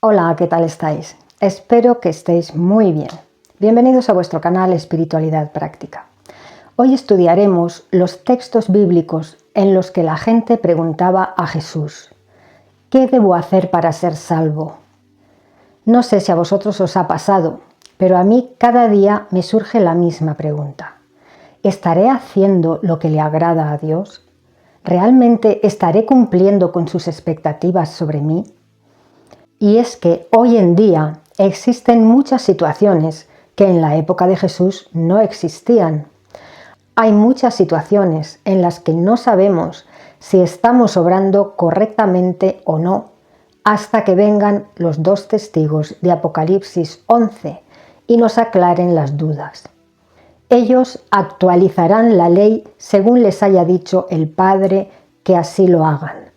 Hola, ¿qué tal estáis? Espero que estéis muy bien. Bienvenidos a vuestro canal Espiritualidad Práctica. Hoy estudiaremos los textos bíblicos en los que la gente preguntaba a Jesús: ¿qué debo hacer para ser salvo? No sé si a vosotros os ha pasado, pero a mí cada día me surge la misma pregunta. ¿Estaré haciendo lo que le agrada a Dios? ¿Realmente estaré cumpliendo con sus expectativas sobre mí? Y es que hoy en día existen muchas situaciones que en la época de Jesús no existían. Hay muchas situaciones en las que no sabemos si estamos obrando correctamente o no, hasta que vengan los dos testigos de Apocalipsis 11 y nos aclaren las dudas. Ellos actualizarán la ley según les haya dicho el Padre que así lo hagan.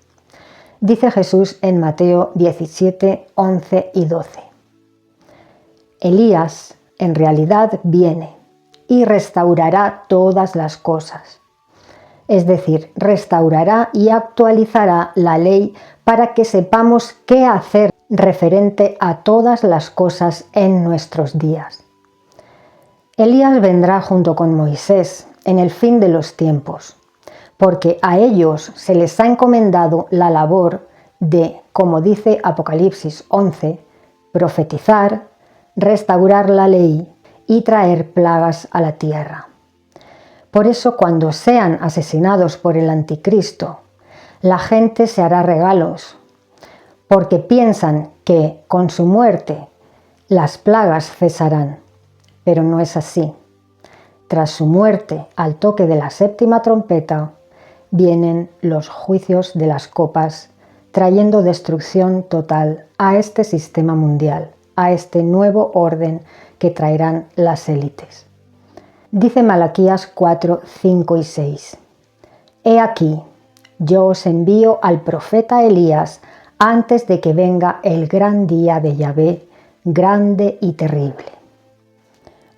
Dice Jesús en Mateo 17, 11 y 12. Elías en realidad viene y restaurará todas las cosas. Es decir, restaurará y actualizará la ley para que sepamos qué hacer referente a todas las cosas en nuestros días. Elías vendrá junto con Moisés en el fin de los tiempos, porque a ellos se les ha encomendado la labor de, como dice Apocalipsis 11, profetizar, restaurar la ley y traer plagas a la tierra. Por eso, cuando sean asesinados por el anticristo, la gente se hará regalos, porque piensan que con su muerte las plagas cesarán, pero no es así. Tras su muerte, al toque de la séptima trompeta, vienen los juicios de las copas, trayendo destrucción total a este sistema mundial, a este nuevo orden que traerán las élites. Dice Malaquías 4, 5 y 6. He aquí, yo os envío al profeta Elías antes de que venga el gran día de Yahvé, grande y terrible.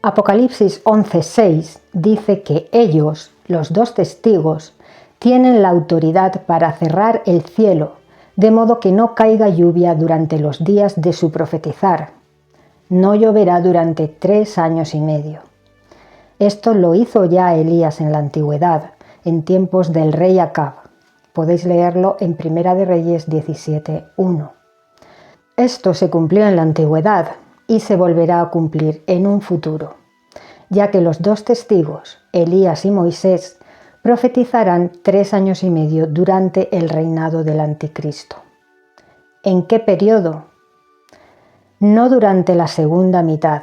Apocalipsis 11:6 dice que ellos, los dos testigos, tienen la autoridad para cerrar el cielo, de modo que no caiga lluvia durante los días de su profetizar. No lloverá durante 3 años y medio. Esto lo hizo ya Elías en la antigüedad, en tiempos del rey Acab. Podéis leerlo en Primera de Reyes 17:1. Esto se cumplió en la antigüedad y se volverá a cumplir en un futuro, ya que los dos testigos, Elías y Moisés, profetizarán 3 años y medio durante el reinado del anticristo. ¿En qué periodo? No durante la segunda mitad,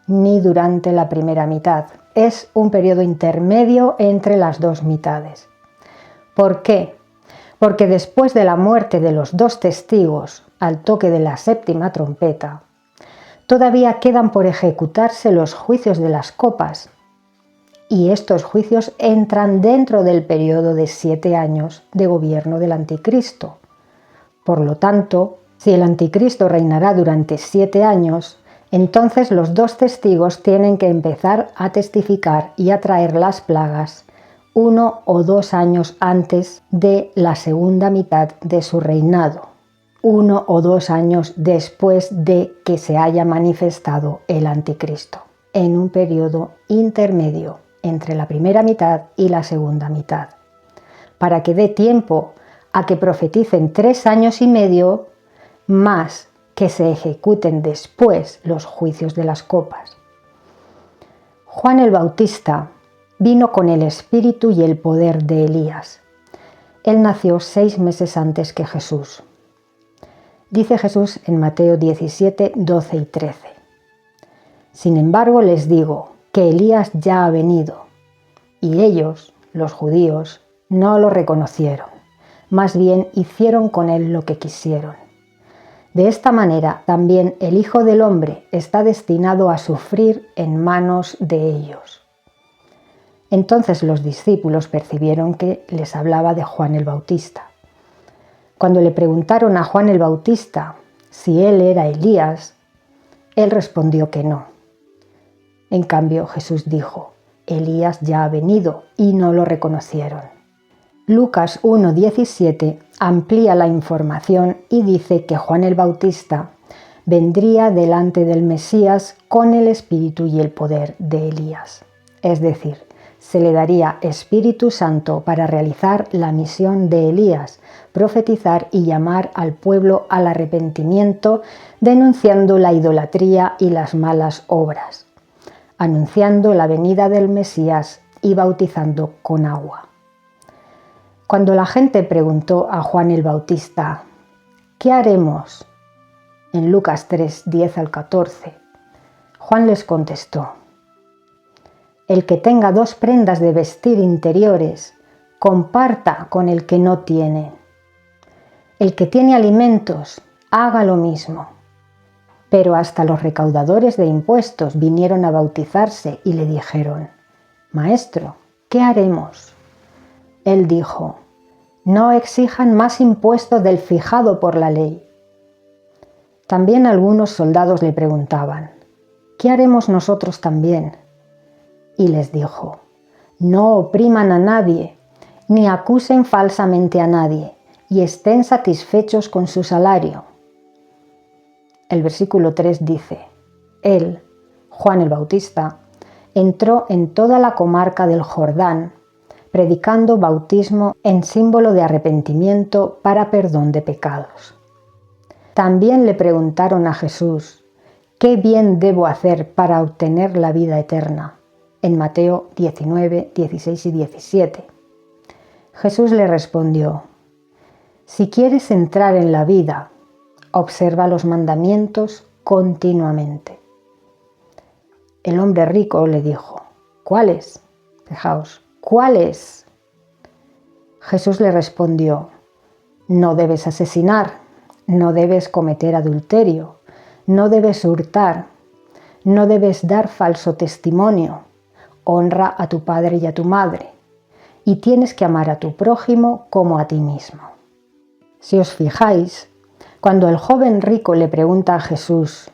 ni durante la primera mitad. Es un periodo intermedio entre las dos mitades. ¿Por qué? Porque después de la muerte de los dos testigos, al toque de la séptima trompeta, todavía quedan por ejecutarse los juicios de las copas, y estos juicios entran dentro del periodo de 7 años de gobierno del anticristo. Por lo tanto, si el anticristo reinará durante 7 años, entonces los dos testigos tienen que empezar a testificar y a traer las plagas 1 o 2 años antes de la segunda mitad de su reinado, 1 o 2 años después de que se haya manifestado el anticristo, en un periodo intermedio entre la primera mitad y la segunda mitad, para que dé tiempo a que profeticen 3 años y medio más que se ejecuten después los juicios de las copas. Juan el Bautista vino con el espíritu y el poder de Elías. Él nació 6 meses antes que Jesús. Dice Jesús en Mateo 17, 12 y 13. Sin embargo, les digo que Elías ya ha venido, y ellos, los judíos, no lo reconocieron, más bien hicieron con él lo que quisieron. De esta manera, también el Hijo del Hombre está destinado a sufrir en manos de ellos. Entonces los discípulos percibieron que les hablaba de Juan el Bautista. Cuando le preguntaron a Juan el Bautista si él era Elías, él respondió que no. En cambio, Jesús dijo: Elías ya ha venido, y no lo reconocieron. Lucas 1:17 amplía la información y dice que Juan el Bautista vendría delante del Mesías con el espíritu y el poder de Elías. Es decir, se le daría Espíritu Santo para realizar la misión de Elías, profetizar y llamar al pueblo al arrepentimiento, denunciando la idolatría y las malas obras, anunciando la venida del Mesías y bautizando con agua. Cuando la gente preguntó a Juan el Bautista, ¿qué haremos? En Lucas 3, 10 al 14, Juan les contestó, el que tenga 2 prendas de vestir interiores, comparta con el que no tiene. El que tiene alimentos, haga lo mismo. Pero hasta los recaudadores de impuestos vinieron a bautizarse y le dijeron, Maestro, ¿qué haremos? Él dijo, no exijan más impuesto del fijado por la ley. También algunos soldados le preguntaban, ¿qué haremos nosotros también? Y les dijo, no opriman a nadie, ni acusen falsamente a nadie, y estén satisfechos con su salario. El versículo 3 dice, él, Juan el Bautista, entró en toda la comarca del Jordán, predicando bautismo en símbolo de arrepentimiento para perdón de pecados. También le preguntaron a Jesús, ¿qué bien debo hacer para obtener la vida eterna? En Mateo 19, 16 y 17. Jesús le respondió, si quieres entrar en la vida, observa los mandamientos continuamente. El hombre rico le dijo, ¿cuáles? Fijaos, ¿cuáles? Jesús le respondió, no debes asesinar, no debes cometer adulterio, no debes hurtar, no debes dar falso testimonio, honra a tu padre y a tu madre, y tienes que amar a tu prójimo como a ti mismo. Si os fijáis, cuando el joven rico le pregunta a Jesús,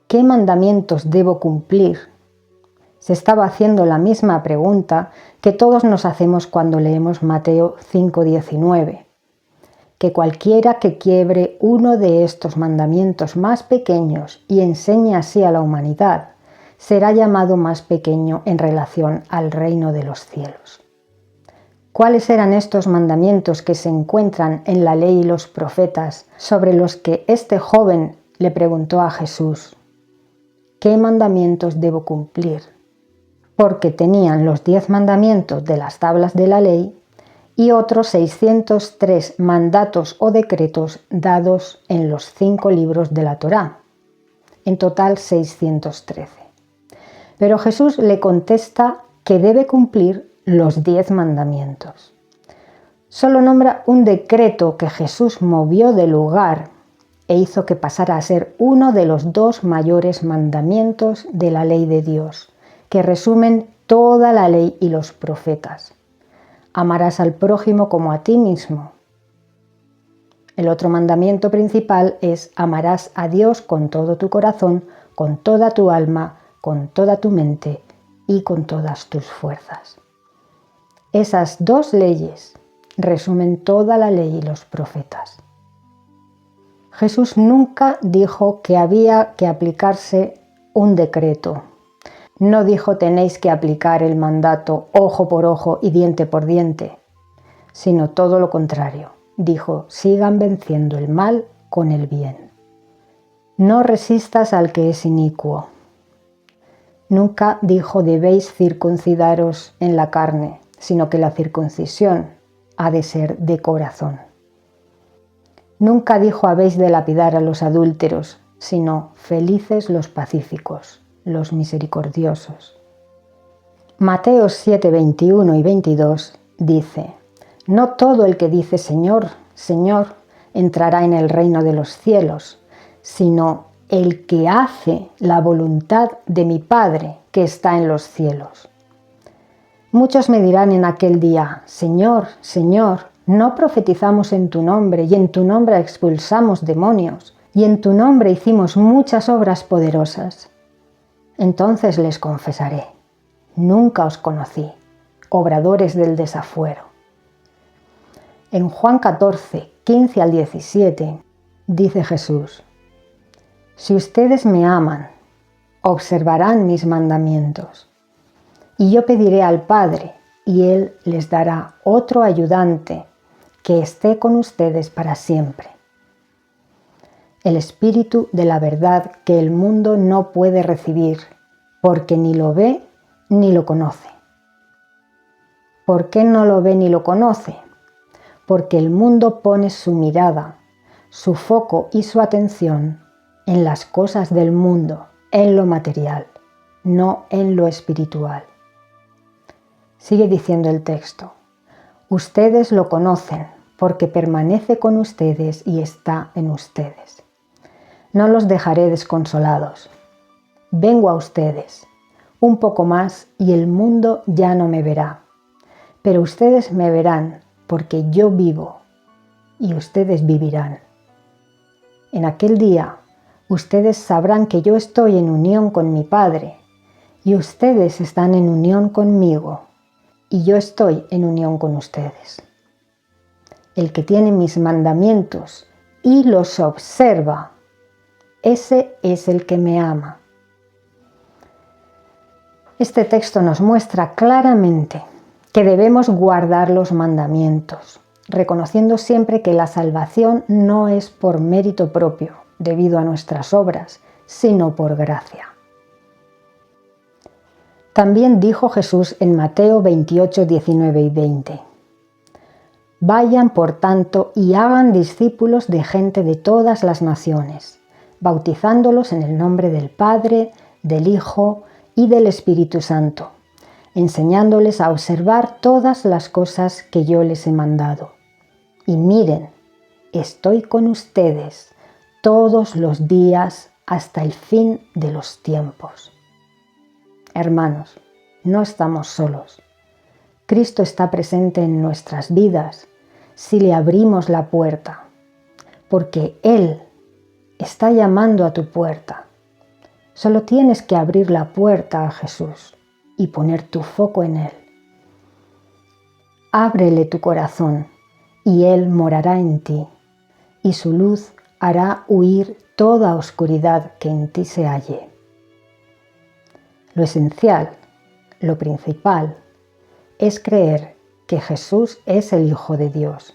¿qué mandamientos debo cumplir? Se estaba haciendo la misma pregunta que todos nos hacemos cuando leemos Mateo 5:19, que cualquiera que quiebre uno de estos mandamientos más pequeños y enseñe así a la humanidad, será llamado más pequeño en relación al reino de los cielos. ¿Cuáles eran estos mandamientos que se encuentran en la ley y los profetas sobre los que este joven le preguntó a Jesús? ¿Qué mandamientos debo cumplir? Porque tenían los 10 mandamientos de las tablas de la ley y otros 603 mandatos o decretos dados en los 5 libros de la Torá. En total 613. Pero Jesús le contesta que debe cumplir los 10 mandamientos. Solo nombra un decreto que Jesús movió de lugar e hizo que pasara a ser uno de los 2 mayores mandamientos de la ley de Dios, que resumen toda la ley y los profetas. Amarás al prójimo como a ti mismo. El otro mandamiento principal es amarás a Dios con todo tu corazón, con toda tu alma, con toda tu mente y con todas tus fuerzas. Esas 2 leyes resumen toda la ley y los profetas. Jesús nunca dijo que había que aplicarse un decreto. No dijo tenéis que aplicar el mandato ojo por ojo y diente por diente, sino todo lo contrario. Dijo, sigan venciendo el mal con el bien. No resistas al que es inicuo. Nunca dijo debéis circuncidaros en la carne, sino que la circuncisión ha de ser de corazón. Nunca dijo habéis de lapidar a los adúlteros, sino felices los pacíficos, los misericordiosos. Mateo 7, 21 y 22 dice, no todo el que dice Señor, Señor, entrará en el reino de los cielos, sino el que hace la voluntad de mi Padre que está en los cielos. Muchos me dirán en aquel día, Señor, Señor, ¿no profetizamos en tu nombre y en tu nombre expulsamos demonios y en tu nombre hicimos muchas obras poderosas? Entonces les confesaré, nunca os conocí, obradores del desafuero. En Juan 14, 15 al 17, dice Jesús, Si ustedes me aman, observarán mis mandamientos. Y yo pediré al Padre, y Él les dará otro ayudante que esté con ustedes para siempre. El Espíritu de la verdad que el mundo no puede recibir, porque ni lo ve ni lo conoce. ¿Por qué no lo ve ni lo conoce? Porque el mundo pone su mirada, su foco y su atención en las cosas del mundo, en lo material, no en lo espiritual. Sigue diciendo el texto: ustedes lo conocen porque permanece con ustedes y está en ustedes. No los dejaré desconsolados. Vengo a ustedes, un poco más y el mundo ya no me verá. Pero ustedes me verán porque yo vivo y ustedes vivirán. En aquel día, ustedes sabrán que yo estoy en unión con mi Padre y ustedes están en unión conmigo y yo estoy en unión con ustedes. El que tiene mis mandamientos y los observa, ese es el que me ama. Este texto nos muestra claramente que debemos guardar los mandamientos, reconociendo siempre que la salvación no es por mérito propio, debido a nuestras obras, sino por gracia. También dijo Jesús en Mateo 28, 19 y 20: Vayan, por tanto, y hagan discípulos de gente de todas las naciones, bautizándolos en el nombre del Padre, del Hijo y del Espíritu Santo, enseñándoles a observar todas las cosas que yo les he mandado. Y miren, estoy con ustedes todos los días hasta el fin de los tiempos. Hermanos, no estamos solos. Cristo está presente en nuestras vidas si le abrimos la puerta, porque Él está llamando a tu puerta. Solo tienes que abrir la puerta a Jesús y poner tu foco en Él. Ábrele tu corazón y Él morará en ti, y su luz hará huir toda oscuridad que en ti se halle. Lo esencial, lo principal, es creer que Jesús es el Hijo de Dios,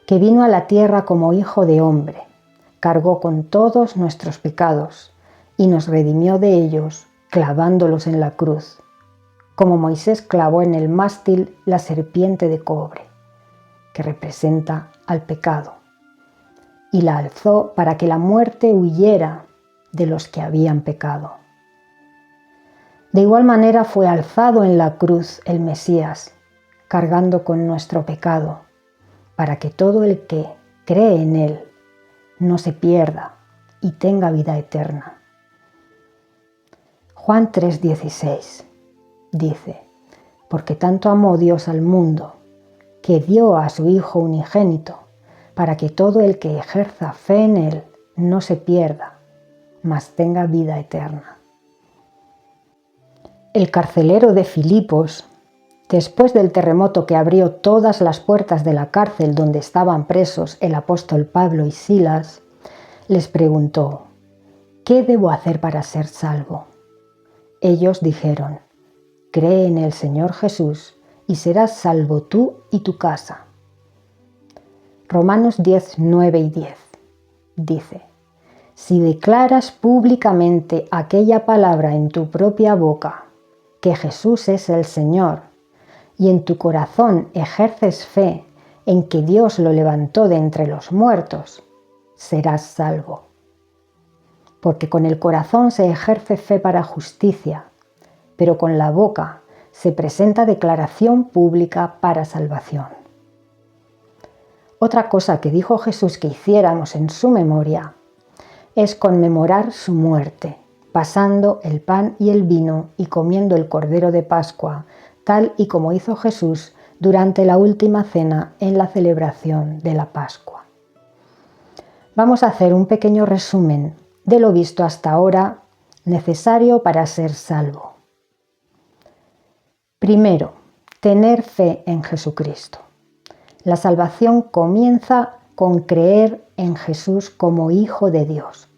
que vino a la tierra como Hijo de hombre, cargó con todos nuestros pecados y nos redimió de ellos clavándolos en la cruz, como Moisés clavó en el mástil la serpiente de cobre, que representa al pecado, y la alzó para que la muerte huyera de los que habían pecado. De igual manera fue alzado en la cruz el Mesías, cargando con nuestro pecado, para que todo el que cree en Él no se pierda y tenga vida eterna. Juan 3:16 dice: porque tanto amó Dios al mundo, que dio a su Hijo unigénito, para que todo el que ejerza fe en Él no se pierda, mas tenga vida eterna. El carcelero de Filipos, después del terremoto que abrió todas las puertas de la cárcel donde estaban presos el apóstol Pablo y Silas, les preguntó: ¿qué debo hacer para ser salvo? Ellos dijeron: cree en el Señor Jesús y serás salvo tú y tu casa. Romanos 10, 9 y 10 dice: si declaras públicamente aquella palabra en tu propia boca, que Jesús es el Señor, y en tu corazón ejerces fe en que Dios lo levantó de entre los muertos, serás salvo. Porque con el corazón se ejerce fe para justicia, pero con la boca se presenta declaración pública para salvación. Otra cosa que dijo Jesús que hiciéramos en su memoria es conmemorar su muerte, pasando el pan y el vino y comiendo el cordero de Pascua, tal y como hizo Jesús durante la última cena en la celebración de la Pascua. Vamos a hacer un pequeño resumen de lo visto hasta ahora necesario para ser salvo. Primero, tener fe en Jesucristo. La salvación comienza con creer en Jesús como Hijo de Dios,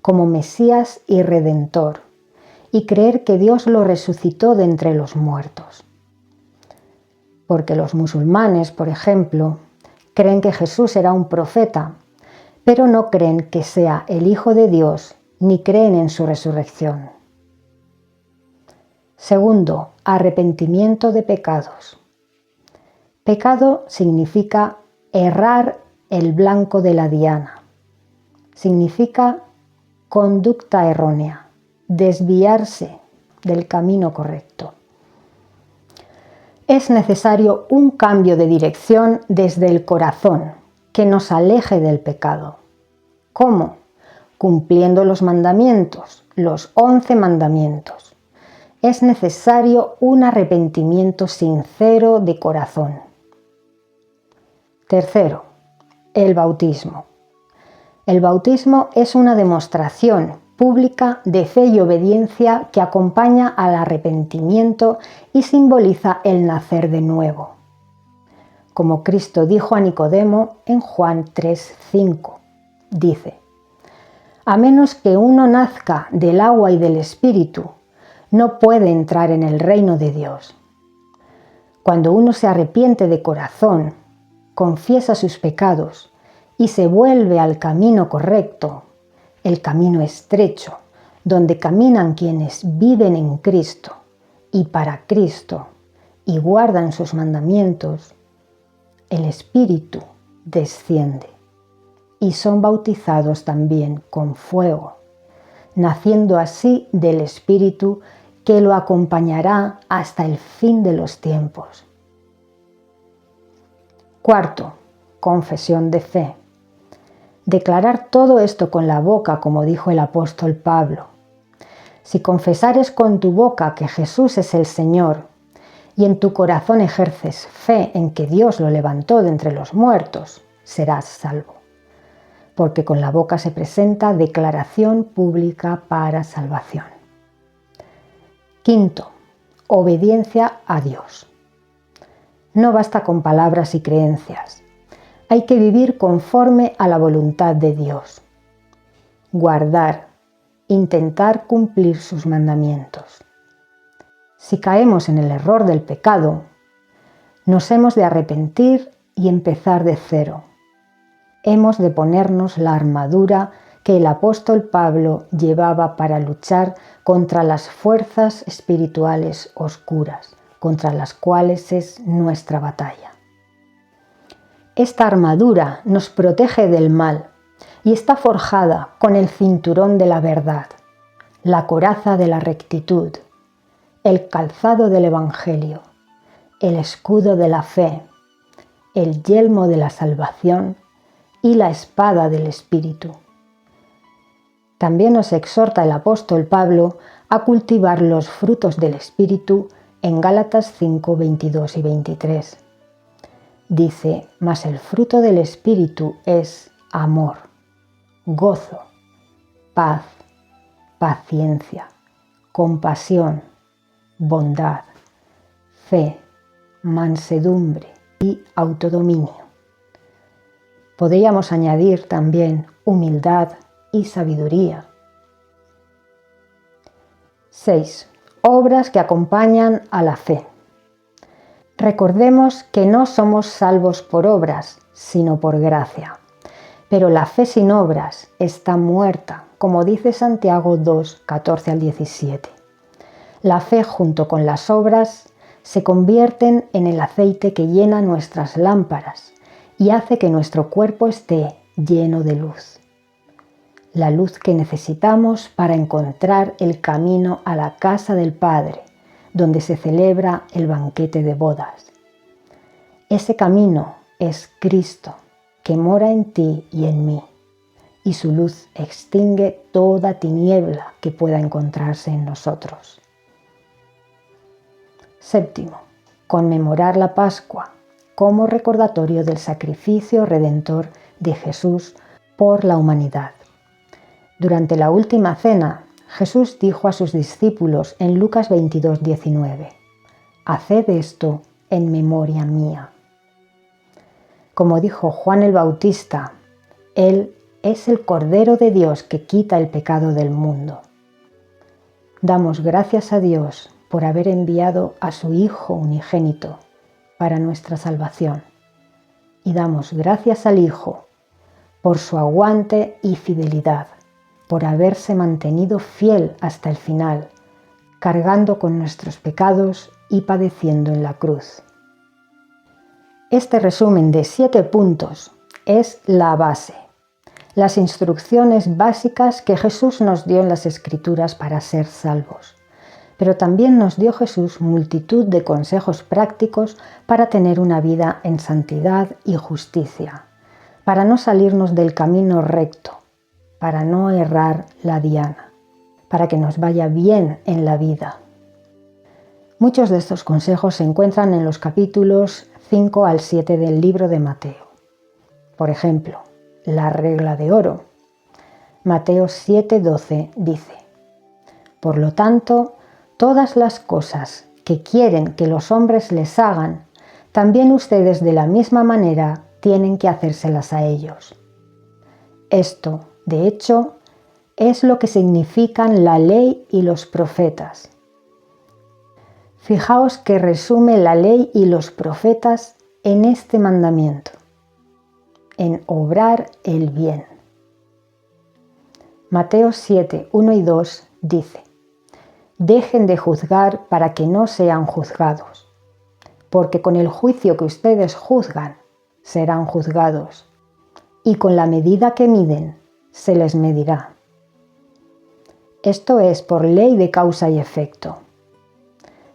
como Mesías y Redentor, y creer que Dios lo resucitó de entre los muertos. Porque los musulmanes, por ejemplo, creen que Jesús era un profeta, pero no creen que sea el Hijo de Dios ni creen en su resurrección. Segundo, arrepentimiento de pecados. Pecado significa errar el blanco de la diana. Significa conducta errónea, desviarse del camino correcto. Es necesario un cambio de dirección desde el corazón que nos aleje del pecado. ¿Cómo? Cumpliendo los mandamientos, los 11 mandamientos. Es necesario un arrepentimiento sincero de corazón. Tercero, el bautismo. El bautismo es una demostración pública de fe y obediencia que acompaña al arrepentimiento y simboliza el nacer de nuevo. Como Cristo dijo a Nicodemo en Juan 3:5, dice: a menos que uno nazca del agua y del Espíritu, no puede entrar en el reino de Dios. Cuando uno se arrepiente de corazón, confiesa sus pecados y se vuelve al camino correcto, el camino estrecho, donde caminan quienes viven en Cristo y para Cristo y guardan sus mandamientos, el Espíritu desciende y son bautizados también con fuego, naciendo así del Espíritu que lo acompañará hasta el fin de los tiempos. Cuarto, confesión de fe. Declarar todo esto con la boca, como dijo el apóstol Pablo. Si confesares con tu boca que Jesús es el Señor y en tu corazón ejerces fe en que Dios lo levantó de entre los muertos, serás salvo. Porque con la boca se presenta declaración pública para salvación. Quinto, obediencia a Dios. No basta con palabras y creencias. Hay que vivir conforme a la voluntad de Dios. Guardar, intentar cumplir sus mandamientos. Si caemos en el error del pecado, nos hemos de arrepentir y empezar de cero. Hemos de ponernos la armadura que el apóstol Pablo llevaba para luchar contra las fuerzas espirituales oscuras, contra las cuales es nuestra batalla. Esta armadura nos protege del mal y está forjada con el cinturón de la verdad, la coraza de la rectitud, el calzado del Evangelio, el escudo de la fe, el yelmo de la salvación y la espada del Espíritu. También nos exhorta el apóstol Pablo a cultivar los frutos del Espíritu en Gálatas 5, 22 y 23. Dice: mas el fruto del Espíritu es amor, gozo, paz, paciencia, compasión, bondad, fe, mansedumbre y autodominio. Podríamos añadir también humildad y sabiduría. 6. Obras que acompañan a la fe. Recordemos que no somos salvos por obras, sino por gracia. Pero la fe sin obras está muerta, como dice Santiago 2, 14 al 17. La fe junto con las obras se convierten en el aceite que llena nuestras lámparas y hace que nuestro cuerpo esté lleno de luz. La luz que necesitamos para encontrar el camino a la casa del Padre, donde se celebra el banquete de bodas. Ese camino es Cristo, que mora en ti y en mí, y su luz extingue toda tiniebla que pueda encontrarse en nosotros. 7. Conmemorar la Pascua como recordatorio del sacrificio redentor de Jesús por la humanidad. Durante la última cena, Jesús dijo a sus discípulos en Lucas 22, 19: «Haced esto en memoria mía». Como dijo Juan el Bautista, Él es el Cordero de Dios que quita el pecado del mundo. Damos gracias a Dios por haber enviado a su Hijo unigénito para nuestra salvación. Y damos gracias al Hijo por su aguante y fidelidad, por haberse mantenido fiel hasta el final, cargando con nuestros pecados y padeciendo en la cruz. Este resumen de 7 puntos es la base, las instrucciones básicas que Jesús nos dio en las Escrituras para ser salvos. Pero también nos dio Jesús multitud de consejos prácticos para tener una vida en santidad y justicia, para no salirnos del camino recto, para no errar la diana, para que nos vaya bien en la vida. Muchos de estos consejos se encuentran en los capítulos 5 al 7 del libro de Mateo. Por ejemplo, la regla de oro. Mateo 7:12 dice: Por lo tanto, todas las cosas que quieren que los hombres les hagan, también ustedes de la misma manera tienen que hacérselas a ellos. Esto, de hecho, es lo que significan la ley y los profetas. Fijaos que resume la ley y los profetas en este mandamiento, en obrar el bien. Mateo 7, 1 y 2 dice: Dejen de juzgar para que no sean juzgados, porque con el juicio que ustedes juzgan serán juzgados, y con la medida que miden se les medirá. Esto es por ley de causa y efecto.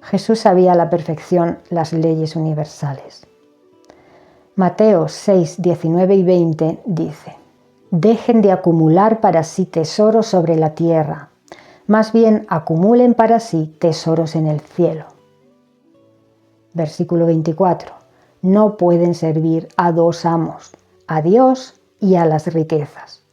Jesús sabía a la perfección las leyes universales. Mateo 6, 19 y 20 dice: Dejen de acumular para sí tesoros sobre la tierra, más bien acumulen para sí tesoros en el cielo. Versículo 24. No pueden servir a 2 amos, a Dios y a las riquezas.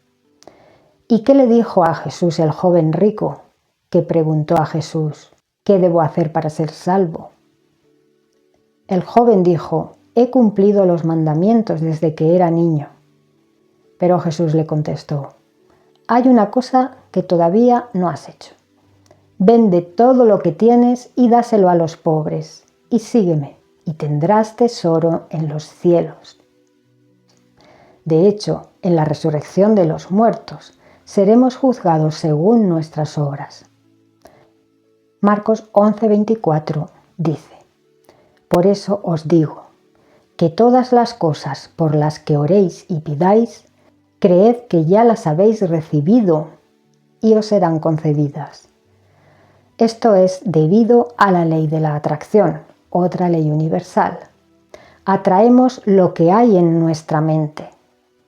¿Y qué le dijo a Jesús el joven rico, que preguntó a Jesús: ¿Qué debo hacer para ser salvo? El joven dijo: He cumplido los mandamientos desde que era niño. Pero Jesús le contestó: Hay una cosa que todavía no has hecho. Vende todo lo que tienes y dáselo a los pobres, y sígueme, y tendrás tesoro en los cielos. De hecho, en la resurrección de los muertos, seremos juzgados según nuestras obras. Marcos 11:24 dice: Por eso os digo, que todas las cosas por las que oréis y pidáis, creed que ya las habéis recibido y os serán concedidas. Esto es debido a la ley de la atracción, otra ley universal. Atraemos lo que hay en nuestra mente.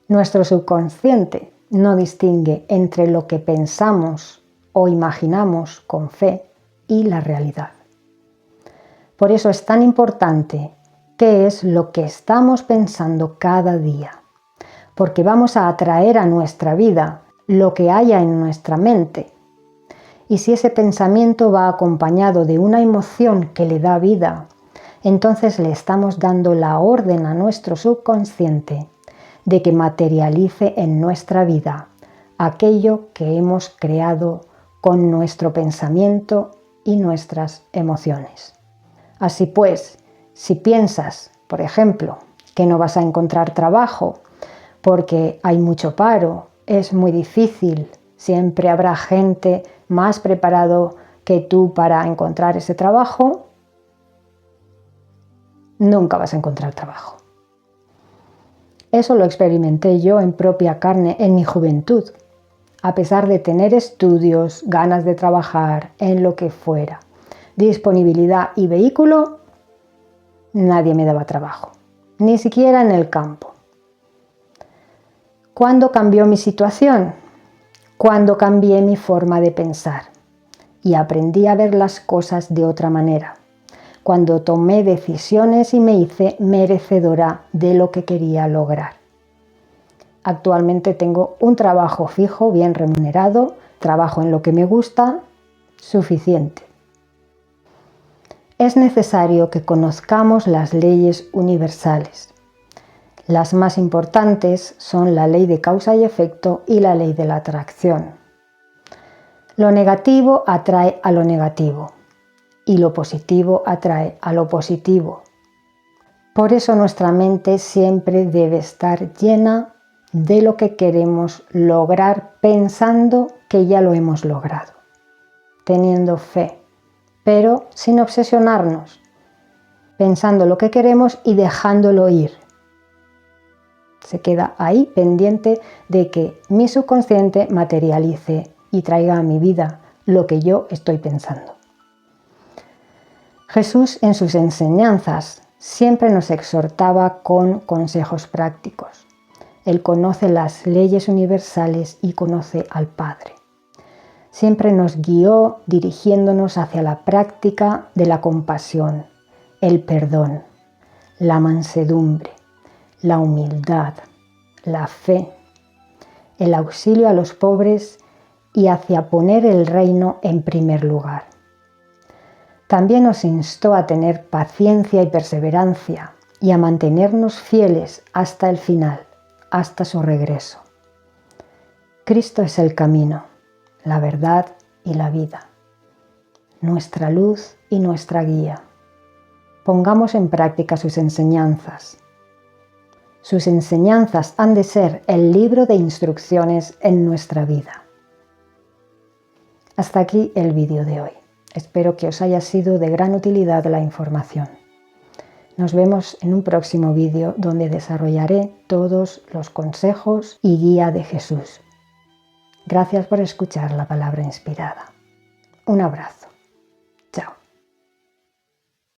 Nuestro subconsciente no distingue entre lo que pensamos o imaginamos con fe y la realidad. Por eso es tan importante qué es lo que estamos pensando cada día, porque vamos a atraer a nuestra vida lo que haya en nuestra mente. Y si ese pensamiento va acompañado de una emoción que le da vida, entonces le estamos dando la orden a nuestro subconsciente de que materialice en nuestra vida aquello que hemos creado con nuestro pensamiento y nuestras emociones. Así pues, si piensas, por ejemplo, que no vas a encontrar trabajo porque hay mucho paro, es muy difícil, siempre habrá gente más preparado que tú para encontrar ese trabajo, nunca vas a encontrar trabajo. Eso lo experimenté yo en propia carne en mi juventud, a pesar de tener estudios, ganas de trabajar en lo que fuera, disponibilidad y vehículo, nadie me daba trabajo, ni siquiera en el campo. ¿Cuándo cambió mi situación? Cuando cambié mi forma de pensar y aprendí a ver las cosas de otra manera, cuando tomé decisiones y me hice merecedora de lo que quería lograr. Actualmente tengo un trabajo fijo, bien remunerado, trabajo en lo que me gusta, suficiente. Es necesario que conozcamos las leyes universales. Las más importantes son la ley de causa y efecto y la ley de la atracción. Lo negativo atrae a lo negativo y lo positivo atrae a lo positivo. Por eso nuestra mente siempre debe estar llena de lo que queremos lograr, pensando que ya lo hemos logrado, teniendo fe, pero sin obsesionarnos, pensando lo que queremos y dejándolo ir. Se queda ahí pendiente de que mi subconsciente materialice y traiga a mi vida lo que yo estoy pensando. Jesús en sus enseñanzas siempre nos exhortaba con consejos prácticos. Él conoce las leyes universales y conoce al Padre. Siempre nos guió dirigiéndonos hacia la práctica de la compasión, el perdón, la mansedumbre, la humildad, la fe, el auxilio a los pobres y hacia poner el reino en primer lugar. También nos instó a tener paciencia y perseverancia y a mantenernos fieles hasta el final, hasta su regreso. Cristo es el camino, la verdad y la vida, nuestra luz y nuestra guía. Pongamos en práctica sus enseñanzas. Sus enseñanzas han de ser el libro de instrucciones en nuestra vida. Hasta aquí el vídeo de hoy. Espero que os haya sido de gran utilidad la información. Nos vemos en un próximo vídeo donde desarrollaré todos los consejos y guía de Jesús. Gracias por escuchar la palabra inspirada. Un abrazo.